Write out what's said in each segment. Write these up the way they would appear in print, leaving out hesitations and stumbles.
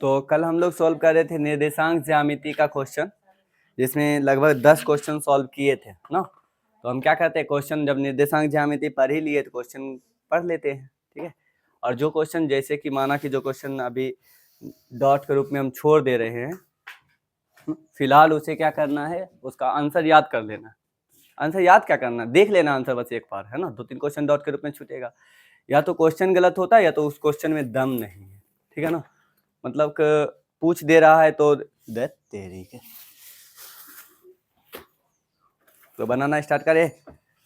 तो कल हम लोग सॉल्व कर रहे थे निर्देशांक ज्यामिति का क्वेश्चन, जिसमें लगभग 10 क्वेश्चन सॉल्व किए थे ना। तो हम क्या करते हैं, क्वेश्चन जब निर्देशांक ज्यामिति पढ़ ही लिए तो क्वेश्चन पढ़ लेते हैं, ठीक है। और जो क्वेश्चन, जैसे कि माना कि जो क्वेश्चन अभी डॉट के रूप में हम छोड़ दे रहे हैं, फिलहाल उसे क्या करना है, उसका आंसर याद कर लेना। आंसर याद क्या करना, देख लेना आंसर बस एक बार, है ना। 2-3 क्वेश्चन डॉट के रूप में छूटेगा, या तो क्वेश्चन गलत होता है या तो उस क्वेश्चन में दम नहीं है, ठीक है ना। मतलब पूछ दे रहा है तो तेरी के तो बनाना स्टार्ट करे।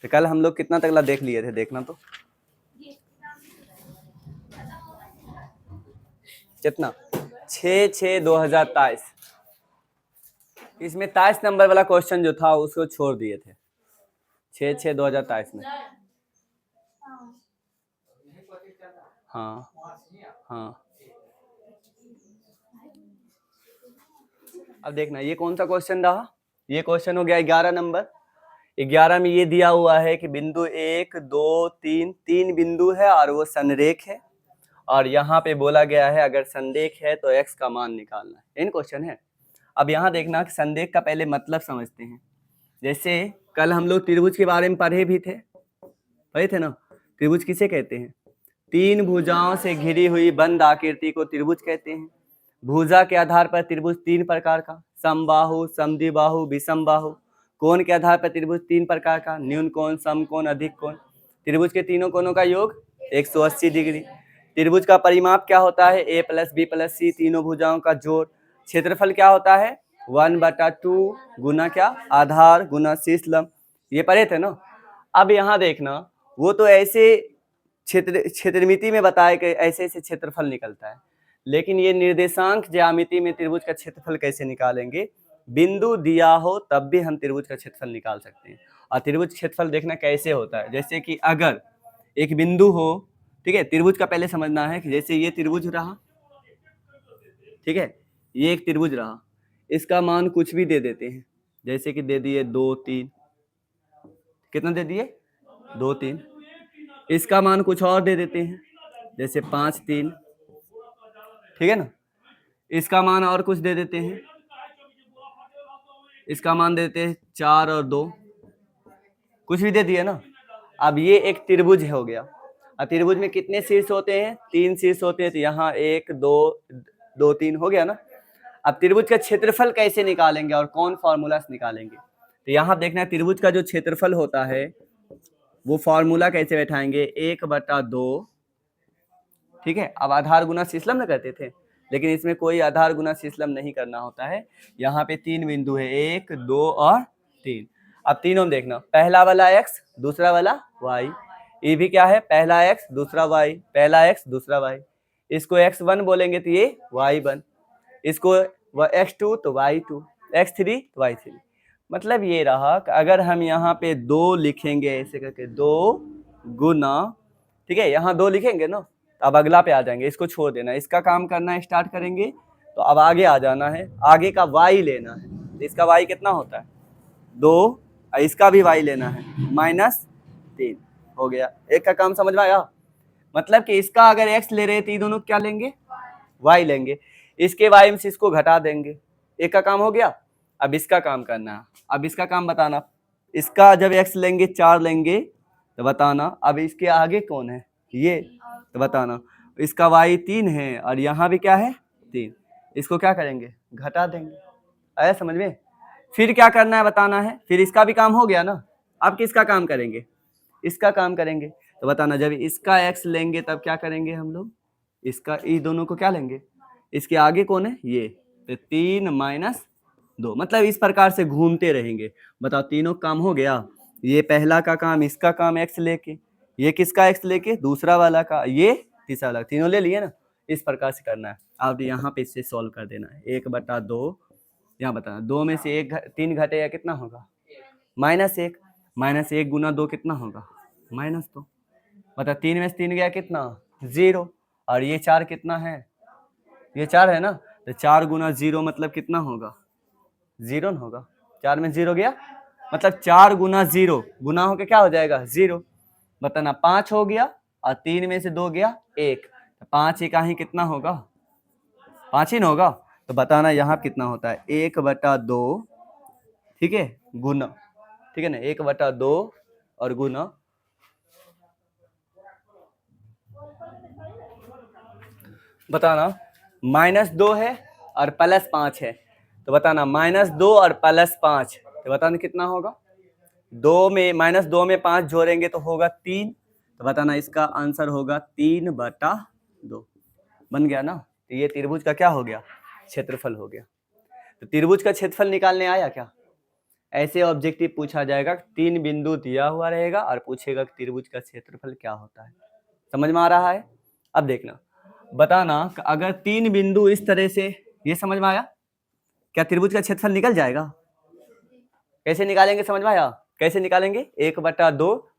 तो कल हम लोग कितना तकला देख लिए थे, देखना तो कितना 6/6/2023। इसमें 23 नंबर वाला क्वेश्चन जो था उसको छोड़ दिए थे 6/6/2023 में। हाँ हाँ, अब देखना ये कौन सा क्वेश्चन रहा। ये क्वेश्चन हो गया 11 नंबर। 11 में ये दिया हुआ है कि बिंदु 1 2 3 3 बिंदु है और वो संरेख है, और यहाँ पे बोला गया है अगर संरेख है तो x का मान निकालना है। इन क्वेश्चन है। अब यहाँ देखना कि संरेख का पहले मतलब समझते हैं। जैसे कल हम लोग त्रिभुज के बारे में पढ़े थे ना। त्रिभुज किसे कहते हैं? 3 भुजाओं से घिरी हुई बंद आकृति को त्रिभुज कहते हैं। भुजा के आधार पर त्रिभुज 3 प्रकार का, समबाहु, समद्विबाहु, विषमबाहु। कोण के आधार पर त्रिभुज 3 प्रकार का, न्यून कोण, समकोण, अधिक कोण। त्रिभुज के तीनों कोणों का योग 180 डिग्री। त्रिभुज का परिमाप क्या होता है? a + b + c, तीनों भुजाओं का जोड़। क्षेत्रफल क्या होता है? 1/2 गुना क्या? आधार गुना शीर्ष लंब। ये पढ़े थे ना। अब यहाँ देखना, वो तो ऐसे क्षेत्रमिति में बताया कि ऐसे ऐसे क्षेत्रफल निकलता है, लेकिन ये निर्देशांक ज्यामिति में त्रिभुज का क्षेत्रफल कैसे निकालेंगे? बिंदु दिया हो तब भी हम त्रिभुज का क्षेत्रफल निकाल सकते हैं। और त्रिभुज क्षेत्रफल देखना कैसे होता है, जैसे कि अगर एक बिंदु हो, ठीक है। त्रिभुज का पहले समझना है कि जैसे ये त्रिभुज रहा, ठीक है, ये एक त्रिभुज रहा, इसका मान कुछ भी दे देते हैं, जैसे कि दे दिए 2 3। कितना दे दिए? 2 3। इसका मान कुछ और दे देते हैं, जैसे 5 3, ठीक है ना। इसका मान और कुछ दे देते हैं, इसका मान दे देते हैं 4 और 2, कुछ भी दे दिए ना। अब ये एक त्रिभुज हो गया। और त्रिभुज में कितने शीर्ष होते हैं? 3 शीर्ष होते हैं, तो यहाँ 1 2 2 3 हो गया ना। अब त्रिभुज का क्षेत्रफल कैसे निकालेंगे और कौन फॉर्मूला से निकालेंगे? तो यहाँ देखना, त्रिभुज का जो क्षेत्रफल होता है वो फॉर्मूला कैसे बैठाएंगे? 1/2, ठीक है। अब आधार गुना शीर्षलंब ना करते थे, लेकिन इसमें कोई आधार गुना शीर्षलंब नहीं करना होता है। यहाँ पे 3 बिंदु है, 1 2 और 3। अब तीनों में देखना, पहला वाला x, दूसरा वाला y। ये भी क्या है? पहला x दूसरा y, पहला x दूसरा y। इसको x1 बोलेंगे तो ये y1, इसको x2 तो y2, x3 तो y3। मतलब ये रहा कि अगर हम यहाँ पे 2 लिखेंगे ऐसे करके, 2 गुना, ठीक है, यहाँ 2 लिखेंगे ना, अब अगला पे आ जाएंगे, इसको छोड़ देना, इसका काम करना स्टार्ट करेंगे। तो अब आगे आ जाना है, आगे का y लेना है। इसका y कितना होता है? 2, इसका भी y लेना है, -3 हो गया। एक का काम समझ में आया? मतलब कि इसका अगर x ले रहे तो ये दोनों क्या लेंगे? y लेंगे। इसके y में से इसको घटा देंगे, एक का काम हो गया। अब इसका काम करना है, अब इसका काम बताना। इसका जब x लेंगे 4 लेंगे तो बताना अब इसके आगे कौन है? ये, तो बताना। इसका y 3 है और यहाँ भी क्या है? 3। इसको क्या करेंगे? घटा देंगे। आया समझ में? फिर क्या करना है बताना है। फिर इसका भी काम हो गया ना, अब किसका काम करेंगे? इसका काम करेंगे। तो बताना, जब इसका x लेंगे तब क्या करेंगे हम लोग? इसका, ये दोनों को क्या लेंगे? इसके आगे कौन है? ये, तो 3 - 2। मतलब इस प्रकार से घूमते रहेंगे। बताओ, तीनों काम हो गया। ये पहला का काम, इसका काम x लेके, ये किसका x लेके? दूसरा वाला का, ये तीसरा वाला, तीनों ले लिए ना। इस प्रकार से करना है। अब यहाँ पे इससे सॉल्व कर देना है। 1/2, यहाँ बताना, 2 में से 3 घटेगा कितना होगा? -1। -1 गुना 2 कितना होगा? -2। मतलब 3 में से 3 गया कितना? 0। और ये 4 कितना है? ये 4 है ना, तो 4 गुना 0 मतलब कितना होगा? 0 ना होगा। 4 में 0 गया, मतलब 4 गुना 0 गुना होके क्या हो जाएगा? 0। बताना, 5 हो गया और 3 में से 2 गया 1, तो 5 इकाई कितना होगा? 5 ही ना होगा, तो बताना यहाँ कितना होता है 1/2, ठीक है, गुना, ठीक है ना, 1/2 और गुना बताना -2 है और +5 है, तो बताना -2 और +5, तो बताना कितना होगा। 2 में -2 में 5 जोड़ेंगे तो होगा 3, तो बताना इसका आंसर होगा 3/2। बन गया ना। तो ये त्रिभुज का क्या हो गया, क्षेत्रफल हो गया। तो त्रिभुज का क्षेत्रफल निकालने आया क्या। ऐसे ऑब्जेक्टिव पूछा जाएगा, 3 बिंदु दिया हुआ रहेगा और पूछेगा कि त्रिभुज का क्षेत्रफल क्या होता है। समझ में आ रहा है। अब देखना, बताना अगर 3 बिंदु इस तरह से, ये समझ में आया, क्या त्रिभुज का क्षेत्रफल निकल जाएगा। कैसे निकालेंगे, समझ में आया, कैसे निकालेंगे। 1/2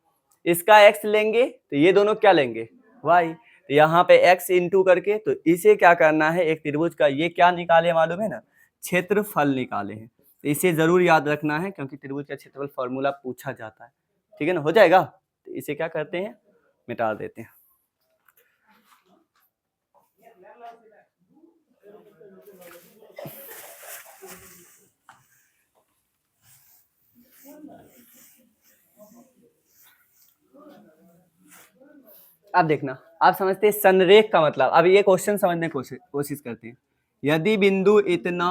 इसका x लेंगे तो ये दोनों क्या लेंगे, y, तो यहाँ पे x इंटू करके, तो इसे क्या करना है, एक त्रिभुज का ये क्या निकाले मालूम है ना, क्षेत्रफल निकाले हैं। तो इसे जरूर याद रखना है क्योंकि त्रिभुज का क्षेत्रफल फॉर्मूला पूछा जाता है, ठीक है ना, हो जाएगा। तो इसे क्या करते हैं, मिटा देते हैं। अब देखना, आप समझते हैं संरेख का मतलब। अब ये क्वेश्चन समझने की कोशिश करते हैं। यदि बिंदु इतना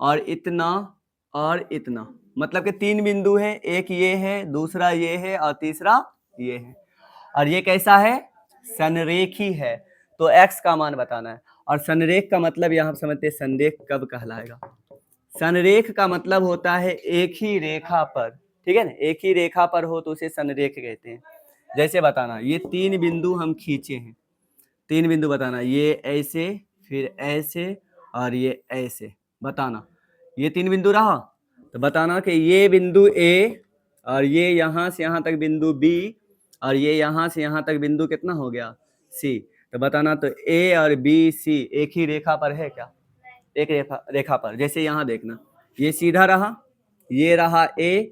और इतना और इतना, मतलब कि 3 बिंदु है, एक ये है, दूसरा ये है और तीसरा ये है, और ये कैसा है, संरेखी है, तो x का मान बताना है। और संरेख का मतलब यहाँ समझते हैं संरेख कब कहलाएगा। संरेख का मतलब होता है एक ही रेखा पर, ठीक है ना, एक ही रेखा पर हो तो उसे संरेख कहते हैं। जैसे बताना, ये 3 बिंदु हम खींचे हैं, 3 बिंदु बताना, ये ऐसे, फिर ऐसे और ये ऐसे, बताना ये 3 बिंदु रहा, तो बताना कि ये बिंदु A और ये यहाँ से यहाँ तक बिंदु B और ये यहाँ से यहाँ तक बिंदु कितना हो गया, C, तो बताना तो A और B C एक ही रेखा पर है क्या, एक रेखा पर। जैसे यहाँ देखना, ये सीधा रहा, ये रहा A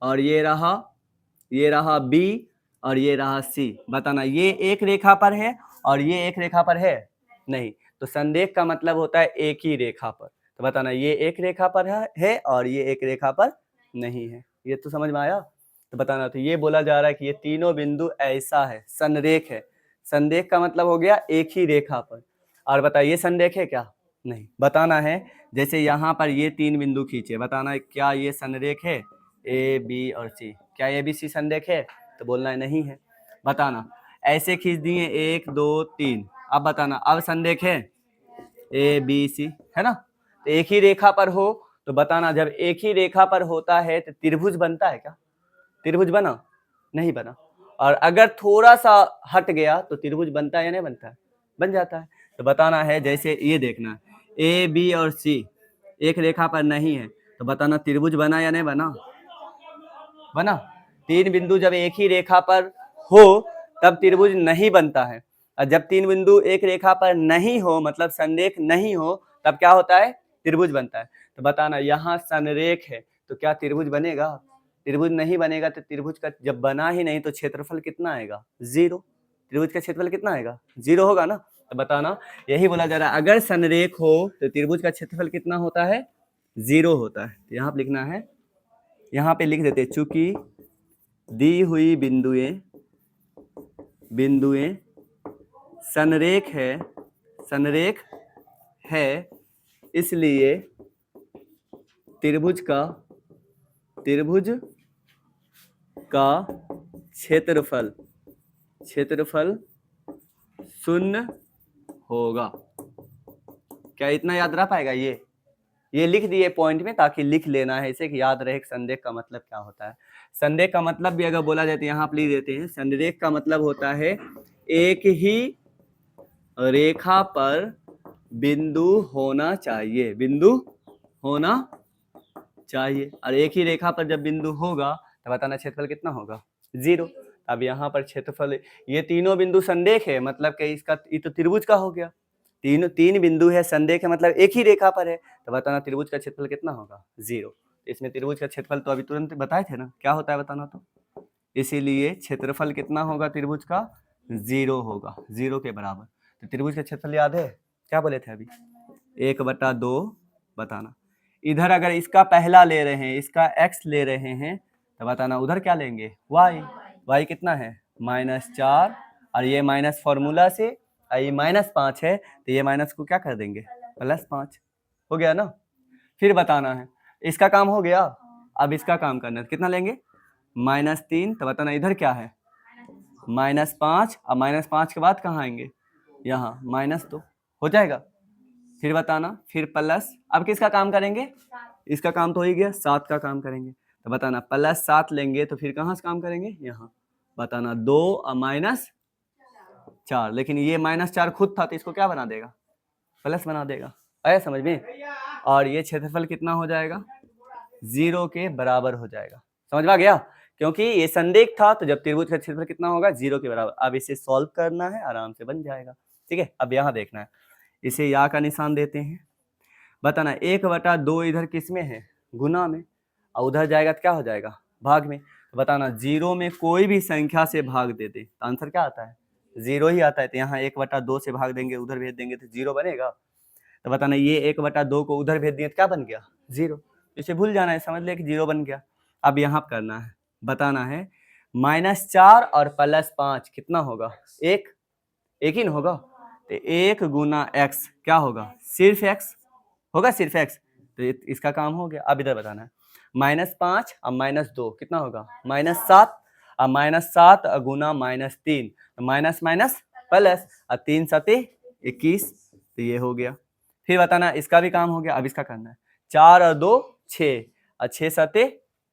और ये रहा B और ये रहा C, बताना ये एक रेखा पर है और ये एक रेखा पर है नहीं, तो संरेख का मतलब होता है एक ही रेखा पर। तो बताना ये एक रेखा पर है और ये एक रेखा पर नहीं है। ये तो समझ में आया। तो बताना, तो ये बोला जा रहा है कि ये तीनों बिंदु ऐसा है, संरेख है। संरेख का मतलब हो गया एक ही रेखा पर। और बताइए संरेख है क्या, नहीं। बताना है जैसे यहाँ पर ये 3 बिंदु खींचे, बताना है क्या ये संरेख है, A B और C, क्या A B C संरेख है, तो बोलना है नहीं है। बताना ऐसे खींच दिए 1 2 3, अब बताना अब संरेख है A B C, है ना। तो एक ही रेखा पर हो तो बताना, जब एक ही रेखा पर होता है तो त्रिभुज बनता है क्या, त्रिभुज बना, नहीं बना। और अगर थोड़ा सा हट गया तो त्रिभुज बनता है या नहीं बनता है, बन जाता है। तो बताना है जैसे ये देखना, A B और C एक रेखा पर नहीं है, तो बताना त्रिभुज बना या नहीं बना, बना। 3 बिंदु जब एक ही रेखा पर हो तब त्रिभुज नहीं बनता है, और जब 3 बिंदु एक रेखा पर नहीं हो मतलब संरेख नहीं हो तब क्या होता है, त्रिभुज बनता है। तो बताना यहाँ संरेख है तो क्या त्रिभुज बनेगा, त्रिभुज नहीं बनेगा। तो त्रिभुज का जब बना ही नहीं तो क्षेत्रफल कितना आएगा, 0। त्रिभुज का क्षेत्रफल कितना आएगा, 0 होगा ना। तो बताना यही बोला जा रहा है, अगर संरेख हो तो त्रिभुज का क्षेत्रफल कितना होता है, 0 होता है। तो यहाँ पे लिखना है, यहाँ पे लिख देते, चूंकि दी हुई बिंदुएं संरेख है इसलिए त्रिभुज का क्षेत्रफल 0 होगा। क्या इतना याद रह पाएगा, ये लिख दिए पॉइंट में ताकि लिख लेना है इसे कि याद रहे संरेख का मतलब क्या होता है। संरेख का मतलब भी अगर बोला जाए तो यहाँ पर लिख देते हैं, संरेख का मतलब होता है एक ही रेखा पर बिंदु होना चाहिए, बिंदु होना चाहिए। और एक ही रेखा पर जब बिंदु होगा तो बताना क्षेत्रफल कितना होगा, 0। अब यहाँ पर क्षेत्रफल, ये तीनों बिंदु संरेख है मतलब कि इसका ये तो त्रिभुज का हो गया, 3 बिंदु है, संरेख है मतलब एक ही रेखा पर है, तो बताना त्रिभुज का क्षेत्रफल कितना होगा, 0। इसमें त्रिभुज का क्षेत्रफल तो अभी तुरंत बताए थे ना, क्या होता है बताना, तो इसीलिए क्षेत्रफल कितना होगा त्रिभुज का, 0 होगा, 0 के बराबर। तो त्रिभुज का क्षेत्रफल याद है, क्या बोले थे अभी, 1/2 बताना। इधर अगर इसका पहला ले रहे हैं, इसका x ले रहे हैं, तो बताना उधर क्या लेंगे, y कितना है -4, और ये माइनस फॉर्मूला से, और ये -5 है, तो ये माइनस को क्या कर देंगे +5, हो गया ना। फिर बताना है, इसका काम हो गया, अब इसका काम करना है, कितना लेंगे -3, तो बताना इधर क्या है -5, और -5 के बाद कहाँ आएंगे, यहाँ -2, हो जाएगा। फिर बताना, फिर प्लस, अब किसका काम करेंगे, इसका काम तो हो ही गया, 7 का काम करेंगे, तो बताना +7 लेंगे, तो फिर कहाँ से काम करेंगे, यहाँ, बताना 2 और -4, लेकिन ये -4 खुद था, तो इसको क्या बना देगा, प्लस बना देगा, आया समझ में। और ये क्षेत्रफल कितना हो जाएगा, 0 के बराबर हो जाएगा, समझ में आ गया, क्योंकि ये संदिग्ध था, तो जब त्रिभुज का क्षेत्रफल कितना होगा, 0 के बराबर। अब इसे सॉल्व करना है, आराम से बन जाएगा, ठीक है। अब यहाँ देखना है, इसे या का निशान देते हैं, बताना 1/2 इधर किस में है, गुना में, और उधर जाएगा तो क्या हो जाएगा, भाग में। तो बताना 0 में कोई भी संख्या से भाग दे दे, तो आंसर क्या आता है, 0 ही आता है। तो यहाँ 1/2 से भाग देंगे, उधर भेज देंगे तो 0 बनेगा। तो बताना ये 1/2 को उधर भेज दिए तो क्या बन गया, 0। इसे भूल जाना है, समझ ले कि 0 बन गया। अब यहाँ करना है, बताना है -4 और +5 कितना होगा, एक ही ना होगा, तो 1 गुना x क्या होगा, सिर्फ x होगा, सिर्फ x, तो इसका काम हो गया। अब इधर बताना है -5 और -2 कितना होगा, -7, और -7 गुना -3, माइनस माइनस प्लस, और 3 7 21, तो ये हो गया। फिर बताना इसका भी काम हो गया। अब इसका करना है 4 और 2 6, और 6 7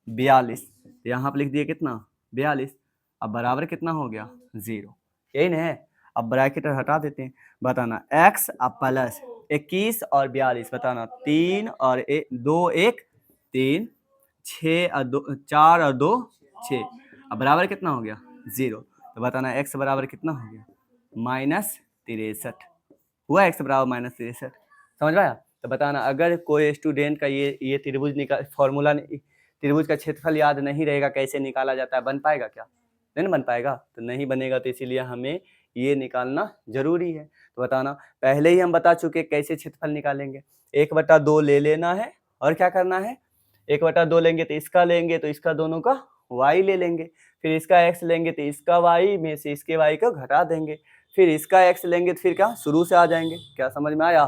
42, तो यहाँ पे लिख दिए कितना 42, अब बराबर कितना हो गया 0, यही ना है। अब ब्रैकेट हटा देते हैं, बताना x अब प्लस 21 और 42, बताना 3 और 2 1 3, 6 और 2 4 और 2 6, अब बराबर कितना हो गया 0। तो बताना x बराबर कितना हो गया -63, हुआ x बराबर -63, समझ में आया। तो बताना अगर कोई स्टूडेंट का ये त्रिभुज निकाल फॉर्मूला त्रिभुज का क्षेत्रफल याद नहीं रहेगा कैसे निकाला जाता है, बन पाएगा क्या, नहीं बन पाएगा, तो नहीं बनेगा, तो इसीलिए हमें ये निकालना जरूरी है। तो बताना पहले ही हम बता चुके कैसे क्षेत्रफल निकालेंगे, 1/2 ले लेना है, और क्या करना है 1/2 लेंगे तो इसका लेंगे, तो इसका दोनों का y ले लेंगे, फिर इसका x लेंगे तो इसका y में से इसके y को घटा देंगे, फिर इसका x लेंगे तो फिर क्या शुरू से आ जाएंगे। क्या समझ में आया।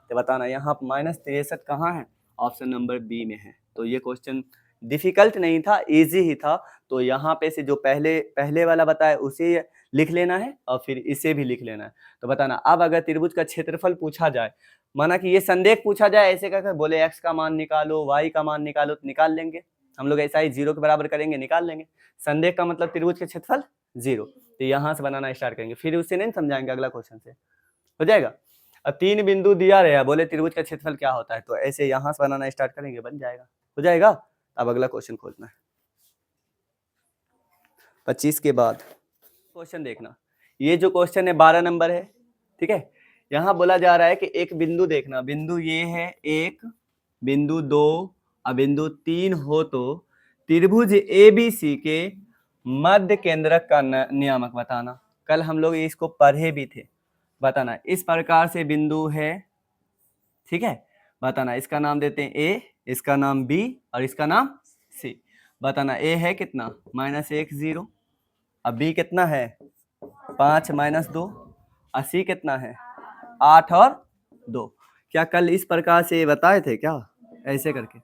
तो बताना यहाँ -63 कहाँ है, ऑप्शन नंबर बी में है। तो ये क्वेश्चन डिफिकल्ट नहीं था, इजी ही था। तो यहाँ पे से जो पहले वाला बताया उसे लिख लेना है, और फिर इसे भी लिख लेना है। तो बताना अब अगर त्रिभुज का क्षेत्रफल पूछा जाए, माना कि ये संदेह पूछा जाए, ऐसे कहकर बोले x का मान निकालो, y का मान निकालो, तो निकाल लेंगे हम लोग, ऐसा ही 0 के बराबर करेंगे, निकाल लेंगे। संदेह का मतलब त्रिभुज का क्षेत्रफल 0, तो यहाँ से बनाना स्टार्ट करेंगे, फिर उससे नहीं समझाएंगे, अगला क्वेश्चन से हो जाएगा। अब 3 बिंदु दिया रहा, बोले त्रिभुज का क्षेत्रफल क्या होता है, तो ऐसे यहाँ से बनाना स्टार्ट करेंगे, बन जाएगा, हो जाएगा। अब अगला क्वेश्चन खोजना है 25 के बाद क्वेश्चन देखना। ये जो क्वेश्चन है 12 नंबर है, ठीक है। यहाँ बोला जा रहा है कि एक बिंदु देखना, बिंदु ये है 1, बिंदु 2 और बिंदु 3 हो तो त्रिभुज ABC के मध्य केंद्रक का नियामक बताना। कल हम लोग इसको पढ़े भी थे। बताना इस प्रकार से बिंदु है, ठीक है। बताना इसका नाम देते हैं A, इसका नाम B और इसका नाम C। बताना A है कितना -1 0, अब B कितना है 5 -2, और C कितना है 8 और 2। क्या कल इस प्रकार से बताए थे क्या, ऐसे करके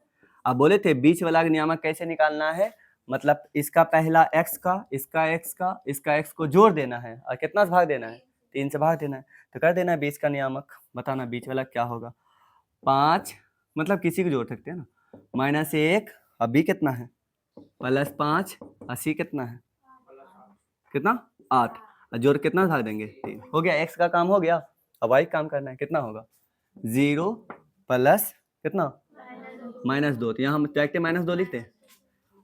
अब बोले थे बीच वाला नियामक कैसे निकालना है, मतलब इसका पहला x का, इसका x का, इसका x को जोड़ देना है, और कितना से भाग देना है 3 से भाग देना है, तो कर देना है बीच का नियामक। बताना बीच वाला क्या होगा 5, मतलब किसी को जोड़ सकते हैं ना, -1, अब B कितना है +5, और C कितना है कितना 8, और जोड़ कितना भाग देंगे 3, हो गया। x का काम हो गया, अब y काम करना है, कितना होगा 0 प्लस कितना -2, तो यहाँ हम डायरेक्ट -2 लिखते हैं,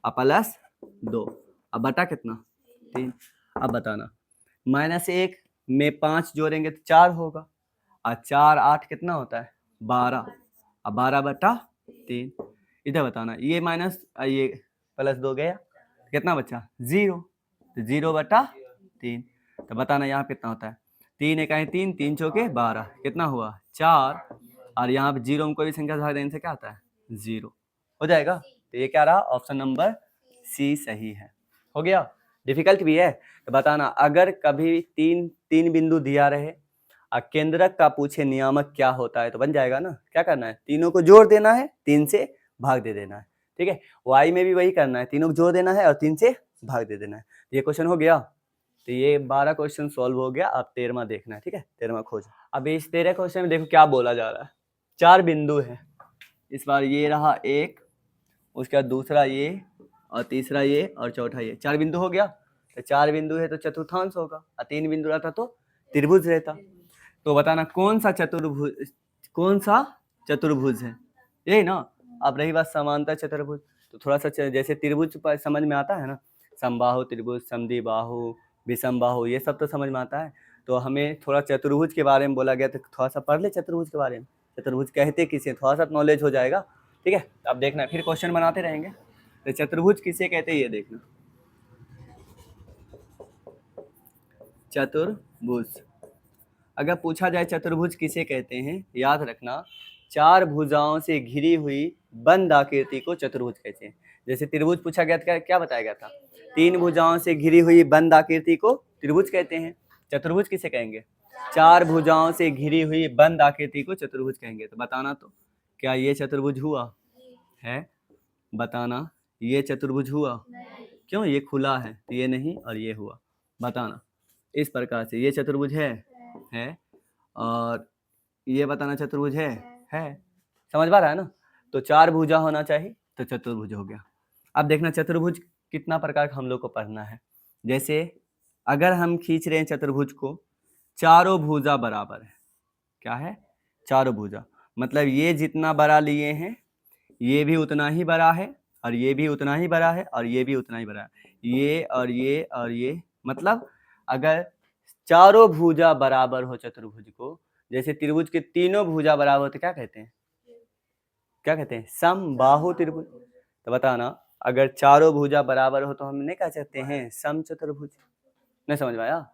अब +2, अब बटा कितना 3। अब बताना -1 में 5 जोड़ेंगे तो 4 होगा, और 4 8 कितना होता है 12, अब 12/3। इधर बताना ये माइनस ये +2 गया, कितना बचा 0, तो 0/3। तो बताना यहाँ कितना होता है 3 इकाई 3, 3 चौके 12, कितना हुआ 4, और यहाँ पे जीरो में कोई भी संख्या भाग देने से क्या आता है 0, हो जाएगा। तो ये क्या रहा, ऑप्शन नंबर सी सही है। हो गया, डिफिकल्ट भी है। तो बताना, अगर कभी तीन बिंदु दिया रहे और केंद्रक का पूछे नियामक क्या होता है, तो बन जाएगा ना। क्या करना है, तीनों को जोड़ देना है, 3 से भाग दे देना है, ठीक है। वाई में भी वही करना है, तीनों को जोड़ देना है और 3 से भाग दे देना है। ये क्वेश्चन हो गया। तो ये 12 क्वेश्चन सॉल्व हो गया। अब 13वां देखना है, ठीक है, 13वां खोज। अब इस 13 क्वेश्चन में देखो क्या बोला जा रहा है। 4 बिंदु है, इस बार ये रहा एक, उसके बाद दूसरा ये, और तीसरा ये, और चौथा ये। 4 बिंदु हो गया। तो 4 बिंदु है तो चतुर्थांश होगा, और 3 बिंदु रहता तो त्रिभुज रहता। तो बताना कौन सा चतुर्भुज है, यही ना। अब रही बात समांतर चतुर्भुज, तो थोड़ा सा जैसे त्रिभुज समझ में आता है ना, समबाहु त्रिभुज, समद्विबाहु, विषमबाहु, ये सब तो समझ में आता है। तो हमें थोड़ा चतुर्भुज के बारे में बोला गया, तो थोड़ा सा पढ़ ले चतुर्भुज के बारे में। चतुर्भुज कहते किसे, थोड़ा सा नॉलेज हो जाएगा, ठीक है। अब देखना, फिर क्वेश्चन बनाते रहेंगे। तो चतुर्भुज किसे कहते हैं, ये देखना। चतुर्भुज अगर पूछा जाए चतुर्भुज किसे कहते हैं, याद रखना 4 भुजाओं से घिरी हुई बंद आकृति को चतुर्भुज कहते हैं। जैसे त्रिभुज पूछा गया था, क्या बताया गया था, 3 भुजाओं से घिरी हुई बंद आकृति को त्रिभुज कहते हैं। चतुर्भुज किसे कहेंगे, 4 भुजाओं से घिरी हुई बंद आकृति को चतुर्भुज कहेंगे। तो बताना, तो क्या ये चतुर्भुज हुआ है, बताना ये चतुर्भुज हुआ, क्यों, ये खुला है, तो ये नहीं, और ये हुआ। बताना इस प्रकार से ये चतुर्भुज है, और ये बताना चतुर्भुज है। समझ पा रहा है ना। तो 4 भुजा होना चाहिए, तो चतुर्भुज हो गया। अब देखना चतुर्भुज कितना प्रकार का हम लोग को पढ़ना है। जैसे अगर हम खींच रहे हैं चतुर्भुज को, चारों भुजा बराबर है, क्या है, चारों भुजा, मतलब ये जितना बड़ा लिए हैं ये भी उतना ही बड़ा है, और ये भी उतना ही बड़ा है, और ये भी उतना ही बड़ा है, ये और ये और ये। मतलब अगर चारों भुजा बराबर हो चतुर्भुज को, जैसे त्रिभुज के तीनों भुजा बराबर हो, तो क्या कहते हैं, समबाहु त्रिभुज। तो बताना, अगर चारों भुजा बराबर हो तो हम नहीं कह सकते हैं समचतुर्भुज। नहीं समझ में आया,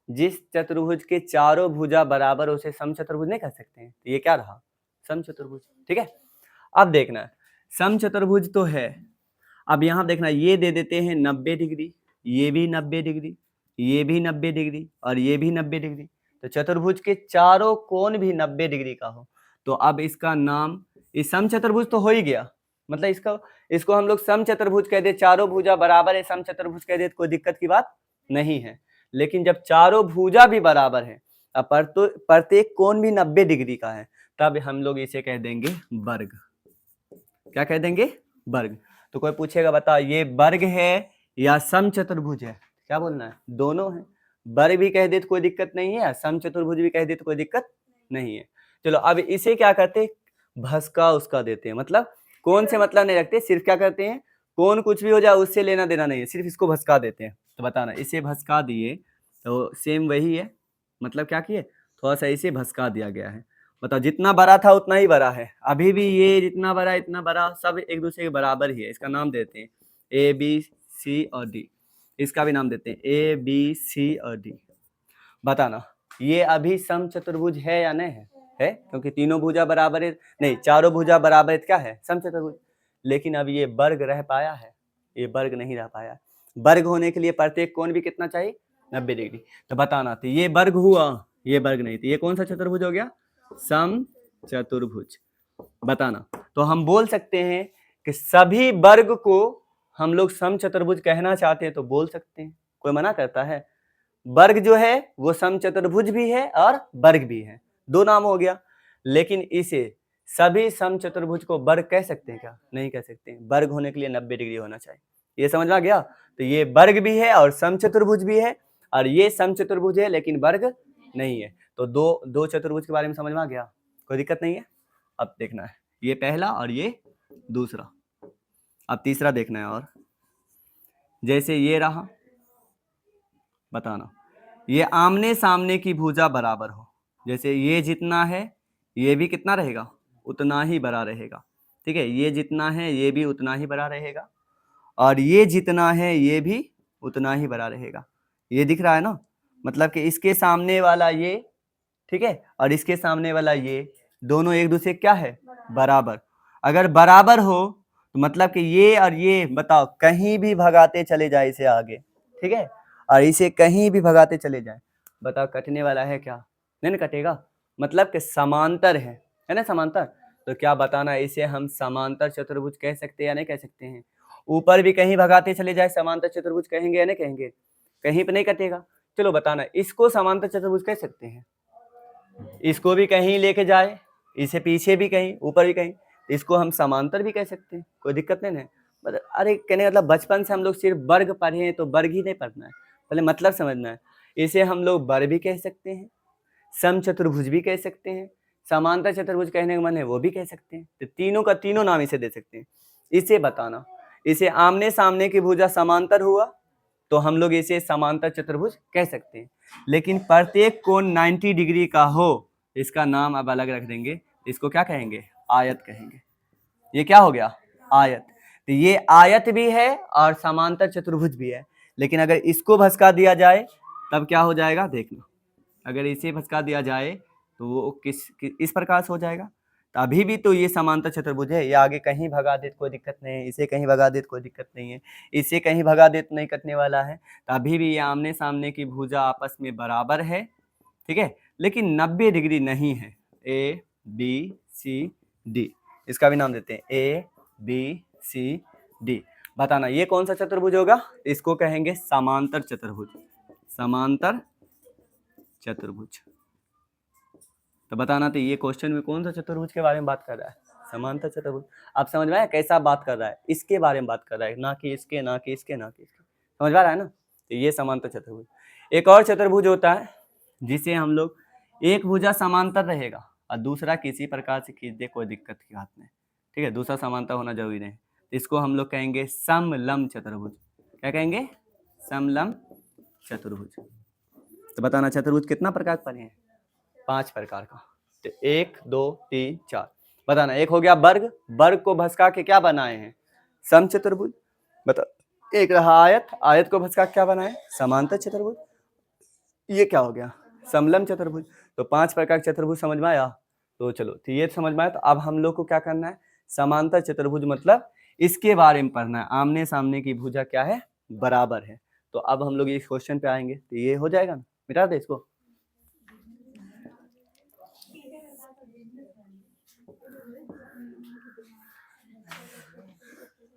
जिस चतुर्भुज के चारों भुजा बराबर उसे समचतुर्भुज नहीं कह सकते हैं। तो ये क्या रहा, समचतुर्भुज, ठीक है। अब देखना, समचतुर्भुज तो है। अब यहाँ देखना, ये दे देते हैं 90 डिग्री, ये भी 90 डिग्री, ये भी 90 डिग्री, और ये भी 90 डिग्री। तो चतुर्भुज के चारों कोण भी 90 डिग्री का हो, तो अब इसका नाम, इस समचतुर्भुज तो हो ही गया। मतलब इसको हम लोग समचतुर्भुज कह दे, चारों भुजा बराबर है समचतुर्भुज कह दे, कोई दिक्कत की बात नहीं है। लेकिन जब चारों भुजा भी बराबर है, अब प्रत्येक कोण भी 90 डिग्री का है, तब हम लोग इसे कह देंगे वर्ग। क्या कह देंगे, वर्ग। तो कोई पूछेगा बता ये वर्ग है या समचतुर्भुज है, क्या बोलना है, दोनों है। वर्ग भी कह दे तो कोई दिक्कत नहीं है, समचतुर्भुज भी कह दे तो कोई दिक्कत नहीं है। चलो अब इसे क्या करते, भस्का उसका देते हैं। मतलब कौन से मतलब नहीं रखते, सिर्फ क्या करते हैं, कौन कुछ भी हो जाए उससे लेना देना नहीं है, सिर्फ इसको भस्का देते हैं। तो बताना, इसे भस्का दिए तो सेम वही है, मतलब क्या किए, थोड़ा सा इसे भस्का दिया गया है। बताओ, जितना बड़ा था उतना ही बड़ा है, अभी भी ये जितना बड़ा इतना बड़ा, सब एक दूसरे के बराबर ही है। इसका नाम देते हैं ए बी सी और डी, इसका भी नाम देते हैं ए बी सी और डी। बताना ये अभी समचतुर्भुज है या नहीं है, क्योंकि तीनों भुजा बराबर है, नहीं चारों भुजा बराबर है, क्या है, समचतुर्भुज। लेकिन अब ये वर्ग रह पाया है, ये वर्ग नहीं रह पाया। वर्ग होने के लिए प्रत्येक कोण भी कितना चाहिए, 90 डिग्री। तो बताना, तो ये वर्ग हुआ, ये वर्ग नहीं, तो ये कौन सा चतुर्भुज हो गया, समचतुर्भुज। बताना, तो हम बोल सकते हैं कि सभी वर्ग को हम लोग समचतुर्भुज कहना चाहते हैं तो बोल सकते हैं, कोई मना करता है। वर्ग जो है वो समचतुर्भुज भी है और वर्ग भी है, दो नाम हो गया। लेकिन इसे सभी समचतुर्भुज को वर्ग कह सकते हैं क्या, नहीं कह सकते। वर्ग होने के लिए 90 डिग्री होना चाहिए, ये समझ में आ गया। तो ये वर्ग भी है और समचतुर्भुज भी है, और ये समचतुर्भुज है लेकिन वर्ग नहीं है। तो दो चतुर्भुज के बारे में समझ में आ गया, कोई दिक्कत नहीं है। अब देखना है ये पहला और ये दूसरा, अब तीसरा देखना है। और जैसे ये रहा, बताना ये आमने सामने की भुजा बराबर हो, जैसे ये जितना है ये भी कितना रहेगा, उतना ही बड़ा रहेगा, ठीक है। ये जितना है ये भी उतना ही बड़ा रहेगा, और ये जितना है ये भी उतना ही बड़ा रहेगा। ये दिख रहा है ना, मतलब कि इसके सामने वाला ये, ठीक है, और इसके सामने वाला ये, दोनों एक दूसरे क्या है, बराबर। अगर बराबर हो तो मतलब कि ये और ये बताओ कहीं भी भगाते चले जाए इसे आगे, ठीक है, और इसे कहीं भी भगाते चले जाए, बताओ कटने वाला है क्या, नहीं ना कटेगा, मतलब कि समांतर है ना, समांतर। तो क्या बताना, इसे हम समांतर चतुर्भुज कह सकते हैं या नहीं कह सकते हैं। ऊपर भी कहीं भगाते चले जाए समांतर चतुर्भुज कहेंगे या नहीं कहेंगे, कहीं पे नहीं कटेगा। चलो बताना, इसको समांतर चतुर्भुज कह सकते हैं, इसको भी कहीं लेके जाए, इसे पीछे भी कहीं, ऊपर भी कहीं, इसको हम समांतर भी कह सकते हैं, कोई दिक्कत नहीं है। अरे कहने का मतलब बचपन से हम लोग सिर्फ वर्ग पढ़े हैं तो वर्ग ही नहीं पढ़ना है, पहले मतलब समझना है। इसे हम लोग वर्ग भी कह सकते हैं, समचतुर्भुज भी कह सकते हैं, समांतर चतुर्भुज कहने का मन है वो भी कह सकते हैं, तो तीनों का तीनों नाम इसे दे सकते हैं। इसे बताना, इसे आमने सामने की भुजा समांतर हुआ तो हम लोग इसे समांतर चतुर्भुज कह सकते हैं। लेकिन प्रत्येक कोण 90 डिग्री का हो, इसका नाम अब अलग रख देंगे, इसको क्या कहेंगे, आयत कहेंगे। ये क्या हो गया, आयत। तो ये आयत भी है और समांतर चतुर्भुज भी है। लेकिन अगर इसको भसका दिया जाए तब क्या हो जाएगा, देखना, अगर इसे भसका दिया जाए तो वो इस प्रकार से हो जाएगा। तो अभी भी तो ये समांतर चतुर्भुज है, ये आगे कहीं भगा दे तो कोई दिक्कत नहीं है, इसे कहीं भगा दे तो कोई दिक्कत नहीं है, इसे कहीं भगा दे तो नहीं कटने वाला है। तो अभी भी ये आमने सामने की भुजा आपस में बराबर है, ठीक है, लेकिन 90 डिग्री नहीं है। ए बी सी डी, इसका भी नाम देते हैं ए बी सी डी। बताना ये कौन सा चतुर्भुज होगा, इसको कहेंगे समांतर चतुर्भुज, समांतर चतुर्भुज। तो बताना, तो ये क्वेश्चन में कौन सा चतुर्भुज के बारे में बात कर रहा है, समांतर चतुर्भुज। आप समझ में आया कैसा बात कर रहा है, इसके बारे में बात कर रहा है, ना कि इसके, ना कि इसके, ना कि इसके, समझ में आ रहा है ना। तो ये समांतर चतुर्भुज। एक और चतुर्भुज होता है जिसे हम लोग, एक भुजा समांतर रहेगा और दूसरा किसी प्रकार से खींच दे, कोई दिक्कत की बात नहीं, ठीक है, दूसरा समांतर होना जरूरी नहीं। इसको हम लोग कहेंगे समलंब चतुर्भुज। क्या कहेंगे, समलंब चतुर्भुज। तो बताना चतुर्भुज कितना प्रकार पढ़े हैं, 5 प्रकार का। तो 1 2 3 4 बताना। एक हो गया वर्ग, वर्ग को भसका के क्या बनाए हैं, समचतुर्भुज। बता, एक रहा आयत, आयत को भसका क्या बनाए, समांतर चतुर्भुज। ये क्या हो गया, समलंब चतुर्भुज। तो 5 प्रकार के चतुर्भुज समझ में आया। तो चलो, तो ये समझ में आया। तो अब हम लोग को क्या करना है, समांतर चतुर्भुज मतलब इसके बारे में पढ़ना है, आमने सामने की भुजा क्या है, बराबर है। तो अब हम लोग इस क्वेश्चन पे आएंगे, तो ये हो जाएगा ना, मिटा दे इसको।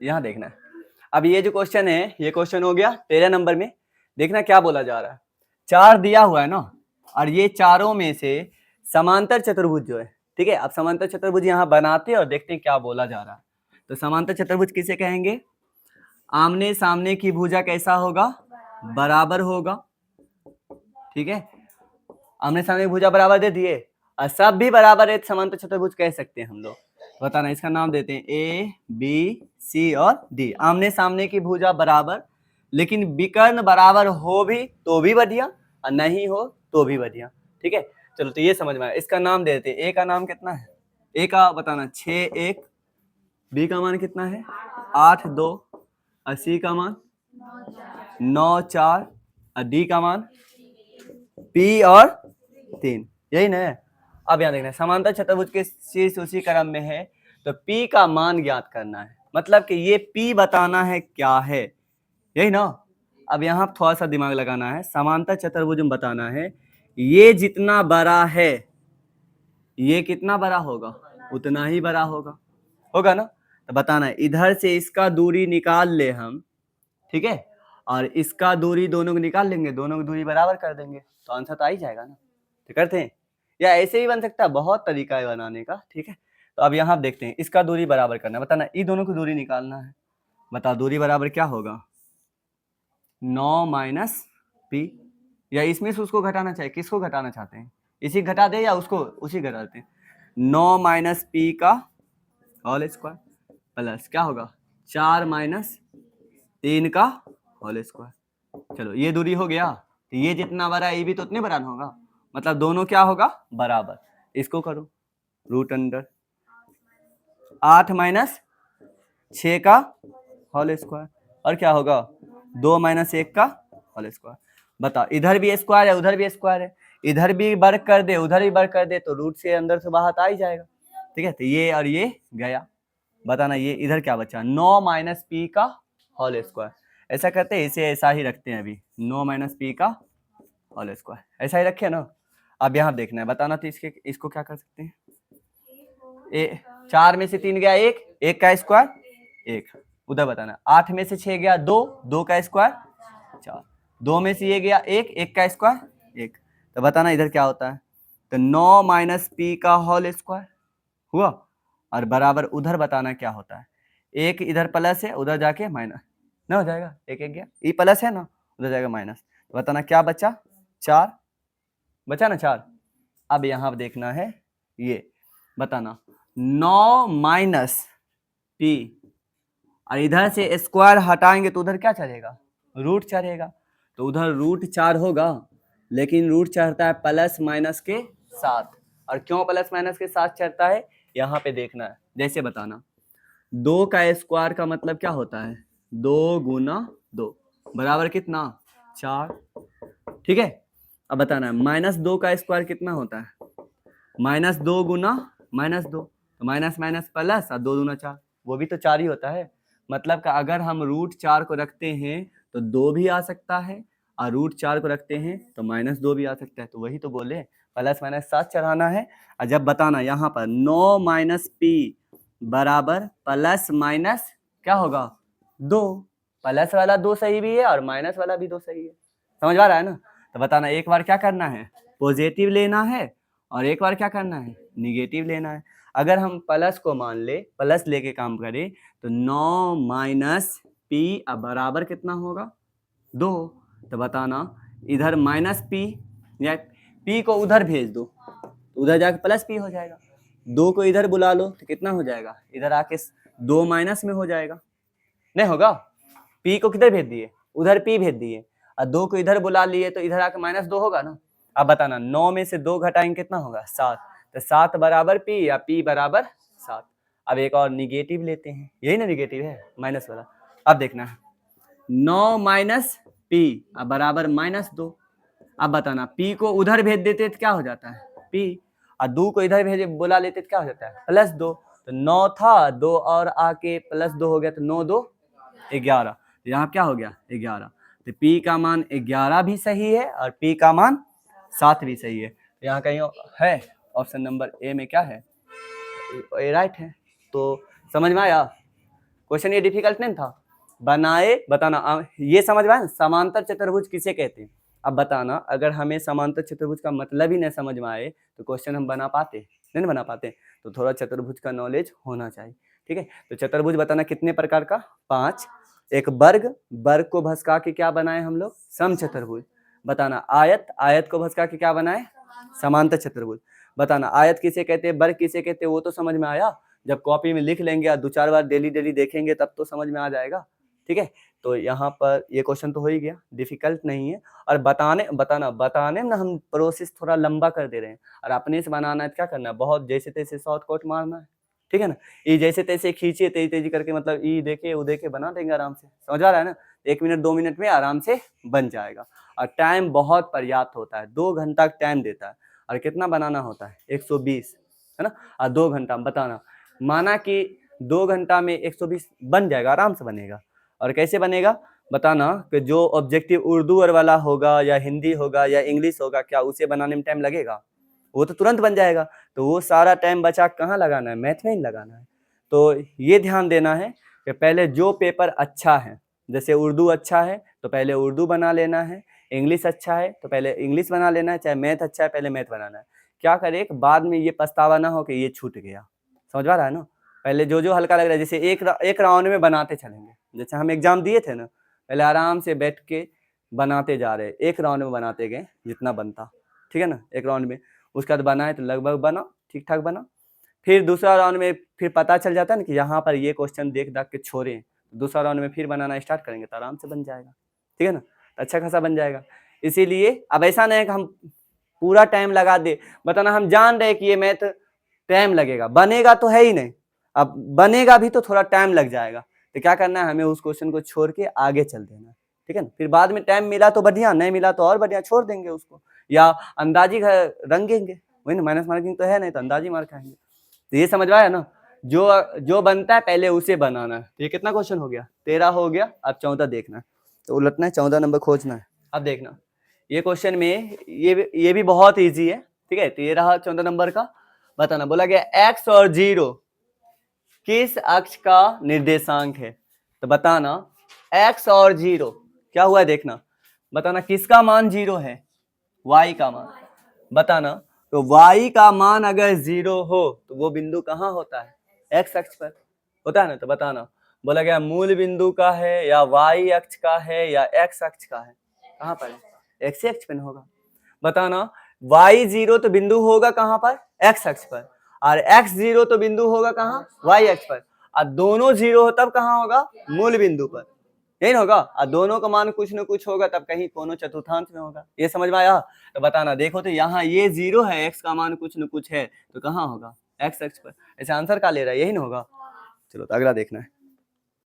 यहाँ देखना है। अब ये जो क्वेश्चन है, ये क्वेश्चन हो गया 13 नंबर में। देखना क्या बोला जा रहा है, 4 दिया हुआ है ना, और ये चारों में से समांतर चतुर्भुज जो है, ठीक है, अब समांतर चतुर्भुज यहाँ बनाते और देखते हैं क्या बोला जा रहा है। तो समांतर चतुर्भुज किसे कहेंगे, आमने सामने की भुजा कैसा होगा, बराबर होगा, ठीक है, आमने सामने की भुजा बराबर दे दिए और सब भी बराबर है, समांतर चतुर्भुज कह सकते हैं हम लोग। बताना, इसका नाम देते हैं ए बी सी और डी। आमने सामने की भुजा बराबर, लेकिन विकर्ण बराबर हो भी तो भी बढ़िया और नहीं हो तो भी बढ़िया, ठीक है। चलो, तो ये समझ में आया। इसका नाम दे देते हैं, ए का नाम कितना है, ए का बताना 6 1, बी का मान कितना है 8 2, और सी का मान 9 4, और डी का मान पी और 3, यही ना है। अब यहाँ देखना, समांतर चतुर्भुज के शीर्ष उसी क्रम में है, तो P का मान ज्ञात करना है, मतलब कि ये P बताना है क्या है, यही ना। अब यहाँ थोड़ा सा दिमाग लगाना है, समांतर चतुर्भुज में बताना है ये जितना बड़ा है, ये कितना बड़ा होगा, उतना ही बड़ा होगा, होगा ना। तो बताना है इधर से इसका दूरी निकाल ले हम, ठीक है, और इसका दूरी दोनों को निकाल लेंगे, दोनों की दूरी बराबर कर देंगे, तो आंसर तो आ ही जाएगा ना। तो करते हैं, या ऐसे ही बन सकता है, बहुत तरीका है बनाने का, ठीक है। तो अब यहाँ देखते हैं, इसका दूरी बराबर करना है, बताना ये दोनों की दूरी निकालना है। बता, दूरी बराबर क्या होगा, 9 माइनस पी, या इसमें से उसको घटाना चाहिए, किसको घटाना चाहते हैं, इसी घटा दे या उसको उसी घटा देते हैं। 9 माइनस पी का होल स्क्वायर प्लस क्या होगा 4 माइनस 3 का होल स्क्वायर। चलो, ये दूरी हो गया, तो ये जितना बड़ा है ये भी तो उतने बड़ा होगा, मतलब दोनों क्या होगा, बराबर। इसको करो रूट अंडर 8 माइनस 6 का होल स्क्वायर, और क्या होगा 2 माइनस 1 का होल स्क्वायर। बताओ, इधर भी स्क्वायर है उधर भी स्क्वायर है, इधर भी वर्क कर दे उधर भी वर्क कर दे तो रूट से अंदर से बाहर आ ही जाएगा। ठीक है, तो ये और ये गया। बताना ये इधर क्या बचा, 9 माइनस पी का होल स्क्वायर। ऐसा करते हैं, इसे ऐसा ही रखते हैं अभी, 9 माइनस पी का होल स्क्वायर ऐसा ही रखे ना। अब यहाँ देखना है, बताना तो इसको क्या कर सकते हैं, 4 में से 3 गया 1, 1 का स्क्वायर 1, उधर बताना 8 में से 6 गया 2, 2 का स्क्वायर 4, 2 में से ये गया 1, 1 का स्क्वायर 1, तो बताना इधर क्या होता है, तो 9 माइनस पी का होल स्क्वायर हुआ, और बराबर उधर बताना क्या होता है, एक इधर प्लस है उधर जाके माइनस ना हो जाएगा, एक एक गया, ये प्लस है ना उधर जाएगा माइनस, तो बताना क्या बचा, 4 बचा ना 4। अब यहां देखना है ये, बताना 9 माइनस पी, और इधर से स्क्वायर हटाएंगे तो उधर क्या चढ़ेगा, रूट चढ़ेगा, तो उधर रूट 4 होगा, लेकिन रूट चढ़ता है प्लस माइनस के साथ, और क्यों प्लस माइनस के साथ चढ़ता है यहाँ पे देखना है। जैसे बताना 2 का स्क्वायर का मतलब क्या होता है, 2 गुना 2 बराबर कितना 4। ठीक है, अब बताना है -2 का स्क्वायर कितना होता है, -2 गुना -2, तो माइनस माइनस प्लस और 2 दूना 4, वो भी तो 4 ही होता है। मतलब का अगर हम रूट 4 को रखते हैं तो 2 भी आ सकता है, और रूट 4 को रखते हैं तो -2 भी आ सकता है, तो वही तो बोले प्लस माइनस साथ चढ़ाना है। और जब बताना यहाँ पर 9 माइनस पी बराबर प्लस माइनस क्या होगा 2, प्लस वाला 2 सही भी है और माइनस वाला भी 2 सही है, समझ आ रहा है ना। तो बताना एक बार क्या करना है, पॉजिटिव लेना है, और एक बार क्या करना है, निगेटिव लेना है। अगर हम प्लस को मान ले, प्लस लेके काम करें, तो 9 माइनस पी अब बराबर कितना होगा 2, तो बताना इधर माइनस पी या पी को उधर भेज दो, उधर जाके प्लस पी हो जाएगा, 2 को इधर बुला लो तो कितना हो जाएगा, इधर आके 2 माइनस में हो जाएगा, नहीं होगा, पी को किधर भेज दिए, उधर पी भेज दिए, और 2 को इधर बुला लिए तो इधर आके -2 होगा ना। अब बताना 9 में से 2 घटाएंगे कितना होगा 7, तो 7 बराबर पी या पी बराबर 7। अब एक और निगेटिव लेते हैं, यही ना निगेटिव है माइनस वाला। अब देखना है 9 माइनस पी अब बराबर -2। अब बताना पी को उधर भेज देते तो क्या हो जाता है पी, और 2 को इधर भेज बुला लेते तो क्या हो जाता है +2, तो 9 था 2 और आके +2 हो गया, तो 9 2 11, तो यहाँ क्या हो गया 11, तो पी का मान 11 भी सही है और पी का मान 7 भी सही है। तो यहाँ कहीं है ऑप्शन नंबर ए में क्या है, ए राइट है। तो समझ में आया, क्वेश्चन ये डिफिकल्ट नहीं था, बनाए बताना ये समझ में आया, समांतर चतुर्भुज किसे कहते हैं। अब बताना अगर हमें समांतर चतुर्भुज का मतलब ही नहीं समझ में आए तो क्वेश्चन हम बना पाते नहीं बना पाते, तो थोड़ा चतुर्भुज का नॉलेज होना चाहिए। ठीक है, तो चतुर्भुज बताना कितने प्रकार का, 5। एक वर्ग, वर्ग को भसका के क्या बनाए हम लोग, समचतुर्भुज। बताना आयत, आयत को भसका के क्या बनाए, समांतर चतुर्भुज। बताना आयत किसे कहते हैं, वर्ग किसे कहते हैं, वो तो समझ में आया, जब कॉपी में लिख लेंगे और 2-4 बार डेली डेली देखेंगे तब तो समझ में आ जाएगा। ठीक है, तो यहाँ पर ये क्वेश्चन तो हो ही गया, डिफिकल्ट नहीं है। और बताने में हम प्रोसेस थोड़ा लंबा कर दे रहे हैं, और अपने से बनाना है क्या करना है, बहुत जैसे तैसे शॉर्टकट मारना है। ठीक है ना, ये जैसे तैसे खींचे तेजी तेजी करके, मतलब ये देखे वो देखे बना देंगे आराम से, समझ आ रहा है ना। 1 मिनट 2 मिनट में आराम से बन जाएगा, और टाइम बहुत पर्याप्त होता है, 2 घंटा टाइम देता है, और कितना बनाना होता है 120, है ना। और 2 घंटा बताना, माना कि 2 घंटा में 120 बन जाएगा, आराम से बनेगा। और कैसे बनेगा बताना, कि जो ऑब्जेक्टिव उर्दू वाला होगा या हिंदी होगा या इंग्लिश होगा, क्या उसे बनाने में टाइम लगेगा, वो तो तुरंत बन जाएगा। तो वो सारा टाइम बचा कहाँ लगाना है, मैथ में ही लगाना है। तो ये ध्यान देना है कि पहले जो पेपर अच्छा है, जैसे उर्दू अच्छा है तो पहले उर्दू बना लेना है, इंग्लिश अच्छा है तो पहले इंग्लिश बना लेना है, चाहे मैथ अच्छा है पहले मैथ बनाना है। क्या करे बाद में ये पछतावा ना हो कि ये छूट गया, समझ आ रहा है ना। पहले जो जो हल्का लग रहा है, जैसे एक राउंड में बनाते चलेंगे, जैसे हम एग्जाम दिए थे ना, पहले आराम से बैठ के बनाते जा रहे, एक राउंड में बनाते गए जितना बनता, ठीक है ना, एक राउंड में। उसके बाद बनाए तो लगभग बना, ठीक ठाक बना। फिर दूसरा राउंड में फिर पता चल जाता है ना कि यहाँ पर ये क्वेश्चन देख दाख के छोड़े, दूसरा राउंड में फिर बनाना स्टार्ट करेंगे तो आराम से बन जाएगा, ठीक है ना, तो अच्छा खासा बन जाएगा। इसीलिए अब ऐसा नहीं है कि हम पूरा टाइम लगा दे, बताना हम जान रहे कि ये मैथ टाइम लगेगा, बनेगा तो है ही नहीं, अब बनेगा भी तो थोड़ा टाइम लग जाएगा, तो क्या करना है हमें उस क्वेश्चन को छोड़ के आगे चल देना, ठीक है ना। फिर बाद में टाइम मिला तो बढ़िया, नहीं मिला तो और बढ़िया, छोड़ देंगे उसको, या अंदाजी रंगेंगे, वही ना, माइनस मार्किंग तो है नहीं तो अंदाजी मार खाएंगे। तो ये समझ में आया ना, जो बनता है पहले उसे बनाना है। तो ये कितना क्वेश्चन हो गया, 13 हो गया। अब 14 देखना है, तो उलटना है, 14 नंबर खोजना है। अब देखना ये क्वेश्चन में ये भी बहुत इजी है, ठीक है। तो ये रहा 14 नंबर का, बताना बोला गया x और 0 किस अक्ष का निर्देशांक है। तो बताना x और 0 क्या हुआ है, देखना, बताना किसका मान 0 है, y का मान, बताना। तो y का मान अगर 0 हो तो वो बिंदु कहाँ होता है, x अक्ष पर होता है ना। तो बताना बोला गया मूल बिंदु का है या y अक्ष का है या x अक्ष का है, कहाँ पर है, x अक्ष पर होगा। बताना y0 तो बिंदु होगा कहाँ पर, x अक्ष पर, और x0 तो बिंदु होगा कहाँ, y अक्ष पर, और दोनों 0 हो तब कहाँ होगा, मूल बिंदु पर, यही ना होगा। और दोनों का मान कुछ न कुछ होगा तब कहीं कोनो चतुर्थांश में होगा। ये समझ में आया। तो बताना, देखो तो यहाँ ये 0 है, x का मान कुछ न कुछ है, तो कहाँ होगा, x अक्ष पर। ऐसे आंसर का ले रहा है, यही ना होगा। चलो तो अगला देखना है।